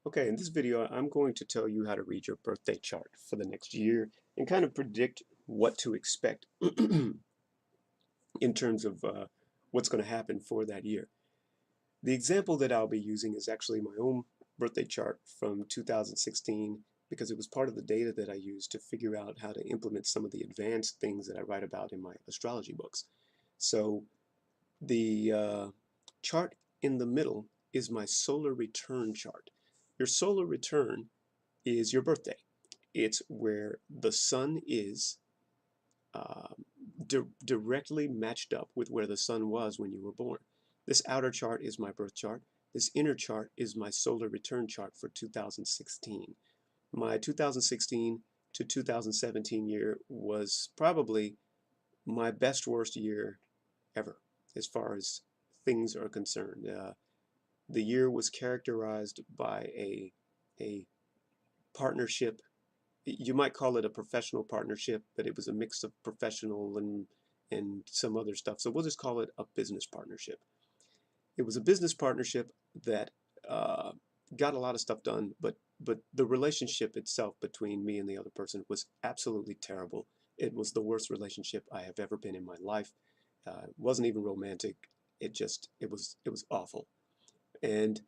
Okay, in this video, I'm going to tell you how to read your birthday chart for the next year and kind of predict what to expect in terms of what's going to happen for that year. The example that I'll be using is actually my own birthday chart from 2016 because it was part of the data that I used to figure out how to implement some of the advanced things that I write about in my astrology books. So the chart in the middle is my solar return chart. Your solar return is your birthday. It's where the sun is directly matched up with where the sun was when you were born. This outer chart is my birth chart. This inner chart is my solar return chart for 2016. My 2016 to 2017 year was probably my best worst year ever as far as things are concerned. The year was characterized by a partnership. You might call it a professional partnership, but it was a mix of professional and some other stuff. So we'll just call it a business partnership. It was a business partnership that uh, got a lot of stuff done, but the relationship itself between me and the other person was absolutely terrible. It was the worst relationship I have ever been in my life. It wasn't even romantic. It was awful. And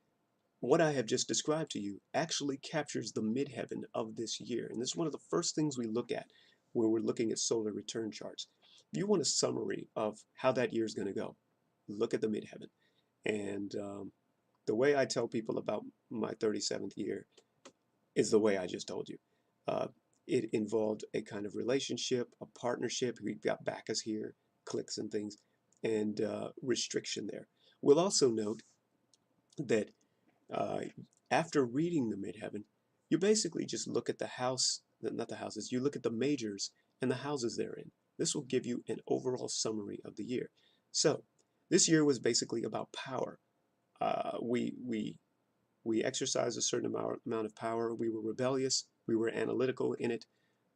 what I have just described to you actually captures the midheaven of this year. And this is one of the first things we look at when we're looking at solar return charts. If you want a summary of how that year is going to go, look at the midheaven. And the way I tell people about my 37th year is the way I just told you. Uh, it involved a kind of relationship, a partnership. We've got Bacchus here, clicks and things, and restriction there. We'll also note that uh, after reading the midheaven, you basically just look at the house, not the houses, you look at the majors and the houses they're in. This will give you an overall summary of the year. So, this year was basically about power. We exercised a certain amount of power. We were rebellious. We were analytical in it,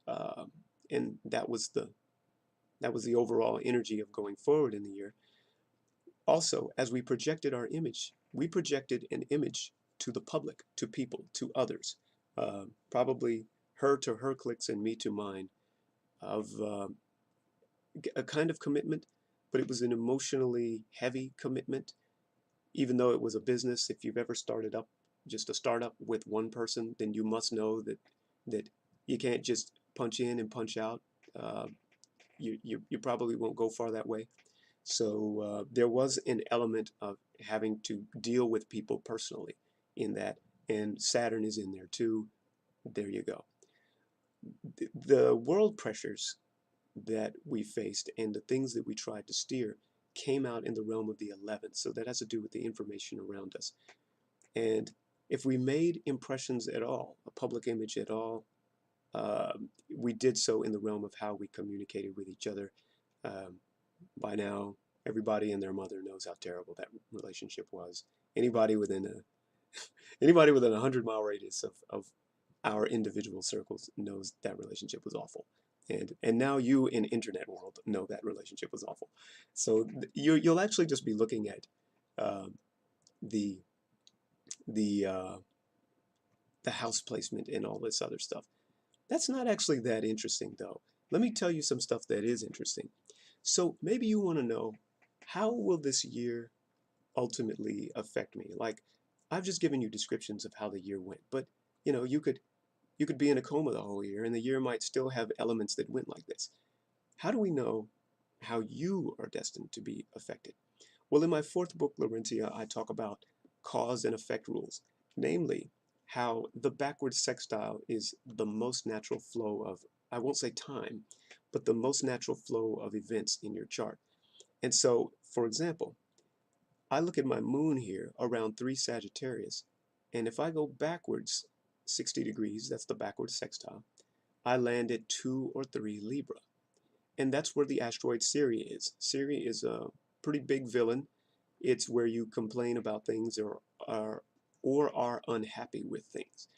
uh, and that was the overall energy of going forward in the year. Also, as we projected our image, we projected an image to the public, to people, to others. Probably her to her clicks and me to mine, of a kind of commitment, but it was an emotionally heavy commitment. Even though it was a business, if you've ever started up just a startup with one person, then you must know that you can't just punch in and punch out. Uh, you probably won't go far that way. So there was an element of having to deal with people personally in that, and Saturn is in there too. There you go. The world pressures that we faced and the things that we tried to steer came out in the realm of the 11th. So that has to do with the information around us. And if we made impressions at all, a public image at all, uh, we did so in the realm of how we communicated with each other. Um, by now, everybody and their mother knows how terrible that relationship was. Anybody within a anybody within a 100-mile radius of our individual circles knows that relationship was awful. And now you in internet world know that relationship was awful. So you'll actually just be looking at uh, the the uh, the house placement and all this other stuff. That's not actually that interesting though. Let me tell you some stuff that is interesting. So maybe you want to know, how will this year ultimately affect me? Like, I've just given you descriptions of how the year went, but you could be in a coma the whole year and the year might still have elements that went like this. How do we know how you are destined to be affected? Well, in my fourth book, Laurentia, I talk about cause and effect rules, namely how the backward sextile is the most natural flow of, I won't say time, but the most natural flow of events in your chart. And so, for example, I look at my moon here around 3 Sagittarius, and if I go backwards 60 degrees, that's the backward sextile, I land at 2 or 3 Libra. And that's where the asteroid Siri is. Siri is a pretty big villain. It's where you complain about things or are unhappy with things.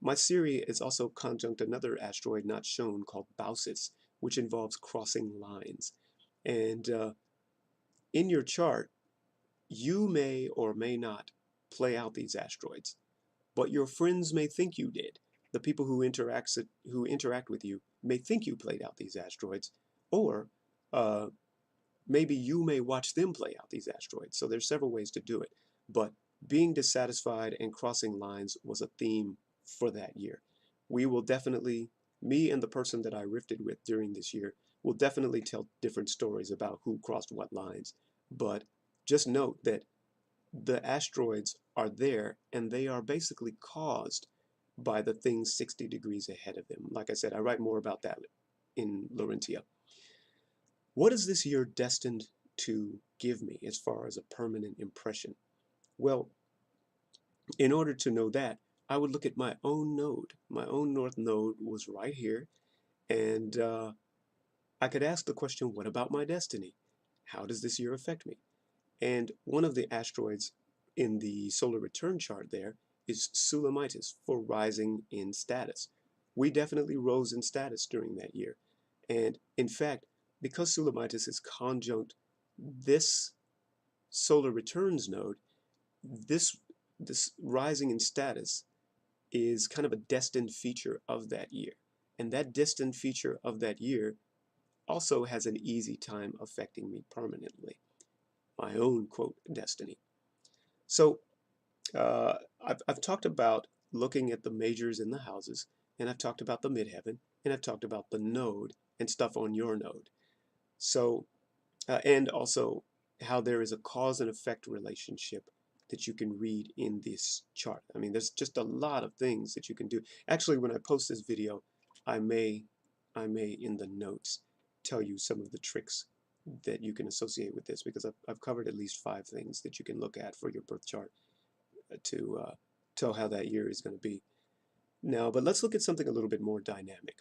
My Siri is also conjunct another asteroid not shown called Bausis, which involves crossing lines. And in your chart, you may or may not play out these asteroids, but your friends may think you did. The people who interact with you may think you played out these asteroids, or uh, maybe you may watch them play out these asteroids. So there's several ways to do it. But being dissatisfied and crossing lines was a theme for that year. We will definitely, me and the person that I rifted with during this year, will definitely tell different stories about who crossed what lines. But just note that the asteroids are there and they are basically caused by the things 60 degrees ahead of them. Like I said, I write more about that in Laurentia. What is this year destined to give me as far as a permanent impression? Well, in order to know that, I would look at my own node. My own north node was right here, and I could ask the question, what about my destiny? How does this year affect me? And one of the asteroids in the solar return chart there is Sulamitis for rising in status. We definitely rose in status during that year. And in fact, because Sulamitis is conjunct this solar returns node, this, this rising in status is kind of a destined feature of that year. And that destined feature of that year also has an easy time affecting me permanently. My own, quote, destiny. So I've talked about looking at the majors in the houses, and I've talked about the midheaven, and I've talked about the node and stuff on your node. So, and also how there is a cause and effect relationship that you can read in this chart. I mean, there's just a lot of things that you can do. Actually, when I post this video, I may in the notes tell you some of the tricks that you can associate with this, because I've covered at least 5 things that you can look at for your birth chart to tell how that year is going to be. Now, but let's look at something a little bit more dynamic.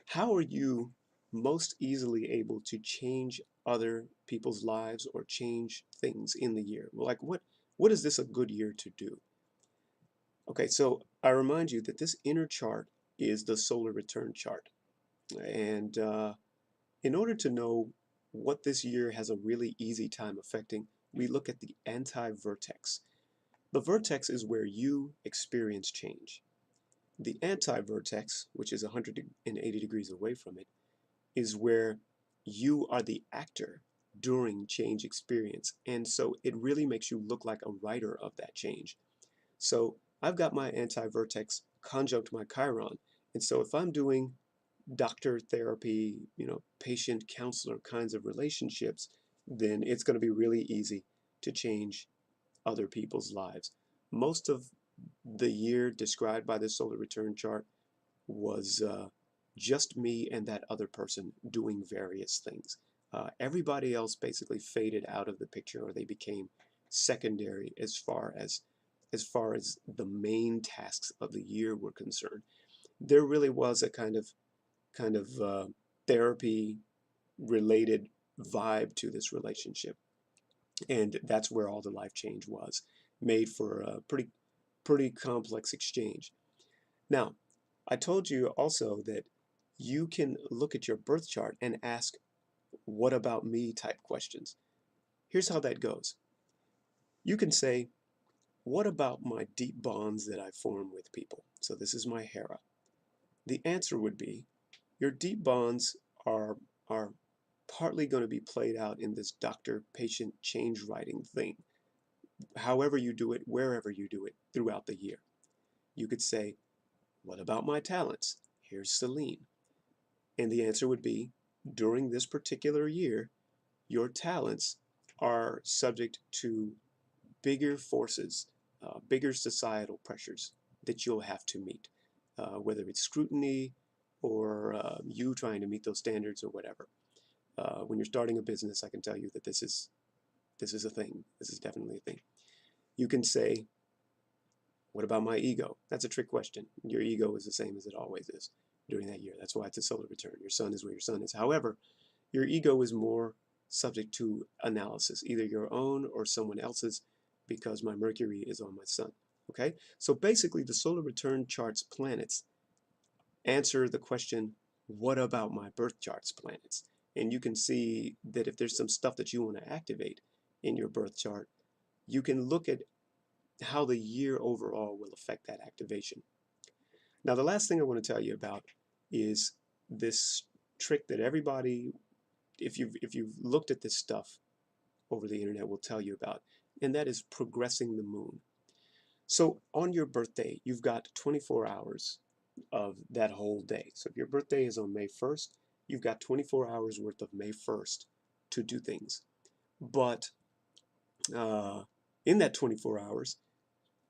How are you most easily able to change other people's lives or change things in the year? Like what is this a good year to do? Okay, so I remind you that this inner chart is the solar return chart. And in order to know what this year has a really easy time affecting, we look at the anti-vertex. The vertex is where you experience change. The anti-vertex, which is 180 degrees away from it, is where you are the actor during change experience. And so it really makes you look like a writer of that change. So I've got my anti-vertex conjunct my Chiron. And so if I'm doing doctor therapy, patient counselor kinds of relationships, then it's going to be really easy to change other people's lives. Most of the year described by the solar return chart was just me and that other person doing various things. Everybody else basically faded out of the picture, or they became secondary as far as the main tasks of the year were concerned. There really was a kind of therapy related vibe to this relationship, and that's where all the life change was made for a pretty complex exchange. Now, I told you also that you can look at your birth chart and ask what about me type questions. Here's how that goes. You can say, what about my deep bonds that I form with people? So this is my Hera. The answer would be, your deep bonds are partly going to be played out in this doctor-patient change writing thing. However you do it, wherever you do it throughout the year. You could say, what about my talents? Here's Celine. And the answer would be, during this particular year, your talents are subject to bigger forces, bigger societal pressures that you'll have to meet, whether it's scrutiny or you trying to meet those standards or whatever. When you're starting a business, I can tell you that this is a thing. This is definitely a thing. You can say, what about my ego? That's a trick question. Your ego is the same as it always is during that year. That's why it's a solar return. Your sun is where your sun is. However, your ego is more subject to analysis, either your own or someone else's, because my Mercury is on my sun. Okay? So basically, the solar return chart's planets answer the question, what about my birth chart's planets? And you can see that if there's some stuff that you want to activate in your birth chart, you can look at how the year overall will affect that activation. Now, the last thing I want to tell you about is this trick that everybody, if you've looked at this stuff over the internet, will tell you about, and that is progressing the moon. So on your birthday, you've got 24 hours of that whole day. So if your birthday is on May 1st, you've got 24 hours worth of May 1st to do things. But uh, in that 24 hours,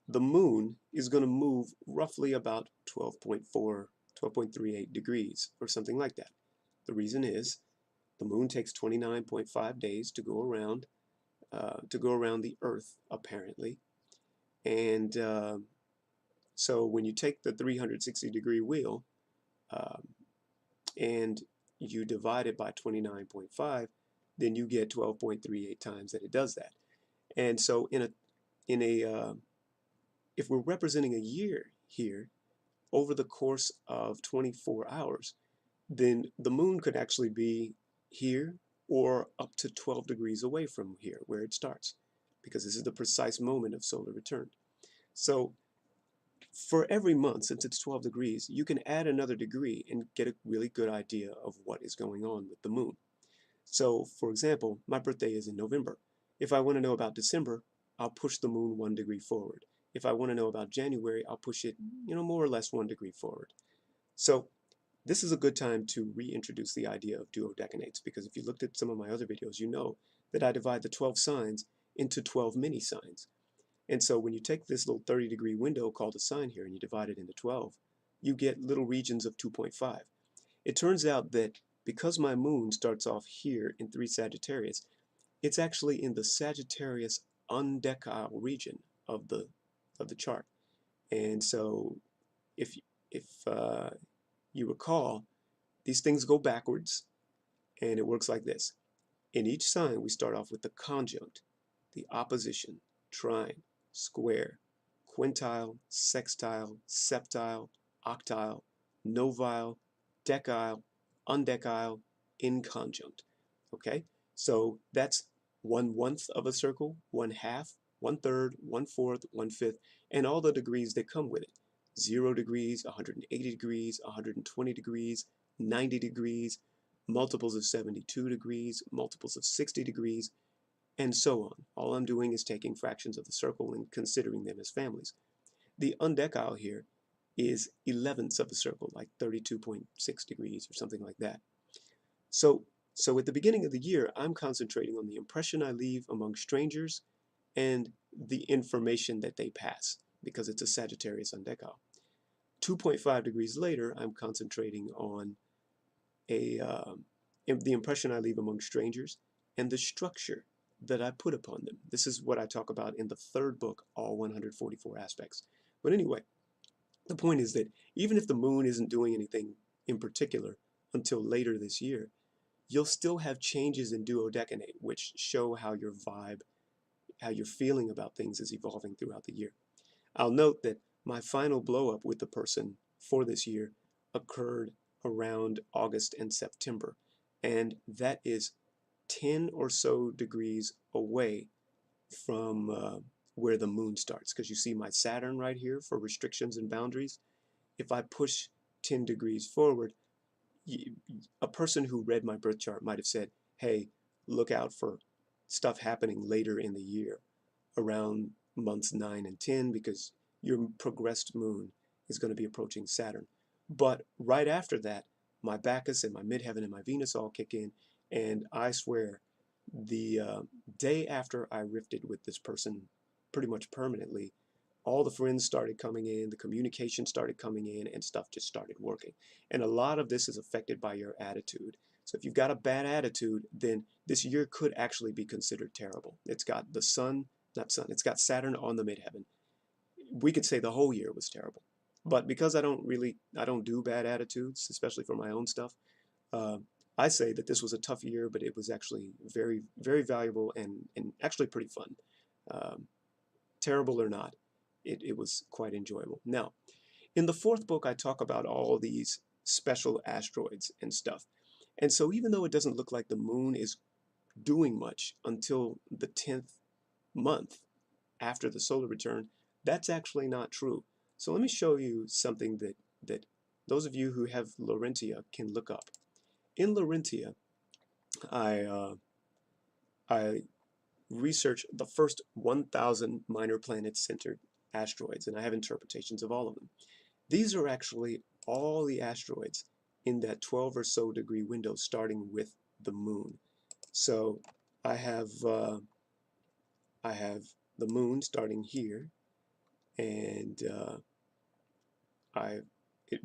the moon is going to move roughly about 12.38 degrees or something like that. The reason is the moon takes 29.5 days to go around the Earth, apparently. And so when you take the 360-degree wheel um, and you divide it by 29.5, then you get 12.38 times that it does that. And so in a if we're representing a year here over the course of 24 hours, then the moon could actually be here or up to 12 degrees away from here where it starts, because this is the precise moment of solar return. So for every month, since it's 12 degrees, you can add another degree and get a really good idea of what is going on with the moon. So, for example, my birthday is in November. If I want to know about December, I'll push the moon 1 degree forward. If I want to know about January, I'll push it, more or less 1 degree forward. So this is a good time to reintroduce the idea of duodecanates, because if you looked at some of my other videos, you know that I divide the 12 signs into 12 mini signs. And so when you take this little 30-degree window called a sign here and you divide it into 12, you get little regions of 2.5. It turns out that because my moon starts off here in 3 Sagittarius, it's actually in the Sagittarius undecile region of the chart. And so if if you recall, these things go backwards, and it works like this. In each sign, we start off with the conjunct, the opposition, trine, square, quintile, sextile, septile, octile, novile, decile, undecile, inconjunct. Okay? So that's 1/1 of a circle, 1/2, 1/3, 1/4, 1/5, and all the degrees that come with it. 0 degrees, 180 degrees, 120 degrees, 90 degrees, multiples of 72 degrees, multiples of 60 degrees, and so on. All I'm doing is taking fractions of the circle and considering them as families. The undecile here is 11ths of a circle, like 32.6 degrees or something like that. So at the beginning of the year, I'm concentrating on the impression I leave among strangers and the information that they pass, because it's a Sagittarius undecile. 2.5 degrees later, I'm concentrating on the impression I leave among strangers and the structure that I put upon them. This is what I talk about in the third book, All 144 Aspects. But anyway, the point is that even if the moon isn't doing anything in particular until later this year, you'll still have changes in duodecanate, which show how your vibe, how you're feeling about things is evolving throughout the year. I'll note that my final blow up with the person for this year occurred around August and September, and that is 10 or so degrees away from where the moon starts, because you see my Saturn right here for restrictions and boundaries. If I push 10 degrees forward, a person who read my birth chart might have said, hey, look out for stuff happening later in the year around months 9 and 10, because your progressed moon is going to be approaching Saturn. But right after that, my Bacchus and my Midheaven and my Venus all kick in, and I swear, the day after I rifted with this person pretty much permanently, all the friends started coming in, the communication started coming in, and stuff just started working. And a lot of this is affected by your attitude. So if you've got a bad attitude, then this year could actually be considered terrible. It's got the sun, not sun, it's got Saturn on the midheaven. We could say the whole year was terrible. But because I don't do bad attitudes, especially for my own stuff, uh, I say that this was a tough year, but it was actually very, very valuable and actually pretty fun. Um, Terrible or not, it was quite enjoyable. Now, in the fourth book, I talk about all these special asteroids and stuff. And so even though it doesn't look like the moon is doing much until the 10th month after the solar return, That's actually not true. So let me show you something that those of you who have Laurentia can look up. In Laurentia, I researched the first 1,000 minor planet-centered asteroids, and I have interpretations of all of them. These are actually all the asteroids in that 12 or so degree window, starting with the moon. So I have the moon starting here, and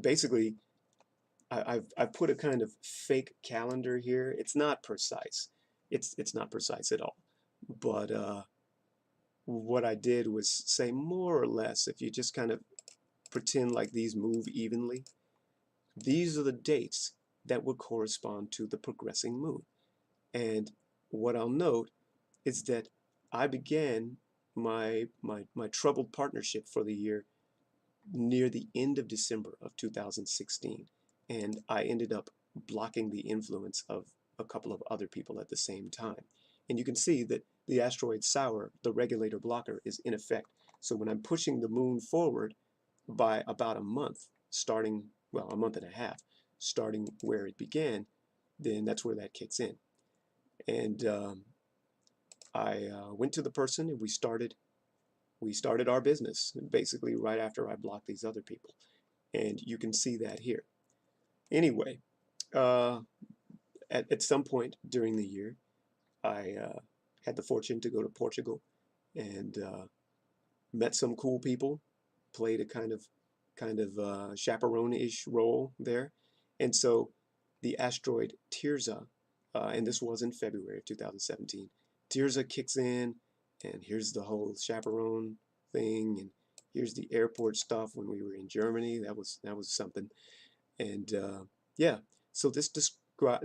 basically I've put a kind of fake calendar here. It's not precise. It's not precise at all. But what I did was say more or less, if you just kind of pretend like these move evenly, these are the dates that would correspond to the progressing moon. And what I'll note is that I began my troubled partnership for the year near the end of December of 2016, and I ended up blocking the influence of a couple of other people at the same time. And you can see that the asteroid Sour, the regulator blocker, is in effect. So when I'm pushing the moon forward by about a month, starting, well, a month and a half, starting where it began, then that's where that kicks in. And I went to the person and we started our business basically right after I blocked these other people. And you can see that here. Anyway, at some point during the year, I had the fortune to go to Portugal and met some cool people, played a kind of chaperone-ish role there. And so the asteroid Tirza, and this was in February of 2017, Tirza kicks in, and here's the whole chaperone thing, and here's the airport stuff when we were in Germany. That was something. And yeah, so this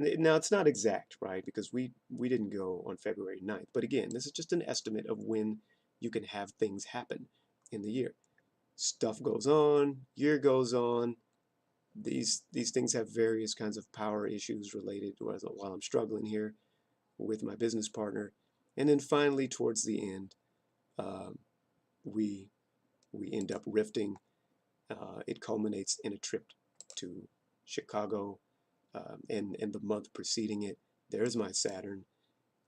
now it's not exact, right? Because we didn't go on February 9th. But again, this is just an estimate of when you can have things happen in the year. Stuff goes on, year goes on. These things have various kinds of power issues related to while I'm struggling here with my business partner. And then finally, towards the end, we end up rifting. It culminates in a trip to Chicago, and the month preceding it, there's my Saturn,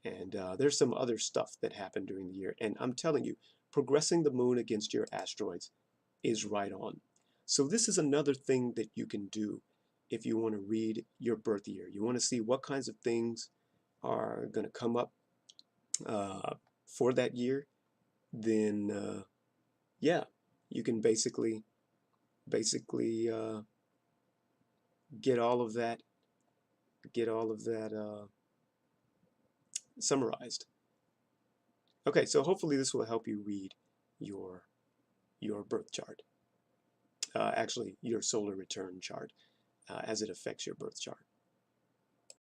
and there's some other stuff that happened during the year. And I'm telling you, progressing the moon against your asteroids is right on. So this is another thing that you can do if you want to read your birth year. You want to see what kinds of things are going to come up for that year. Then yeah, you can basically get all of that summarized. Okay, so hopefully this will help you read your birth chart. Actually, your solar return chart as it affects your birth chart.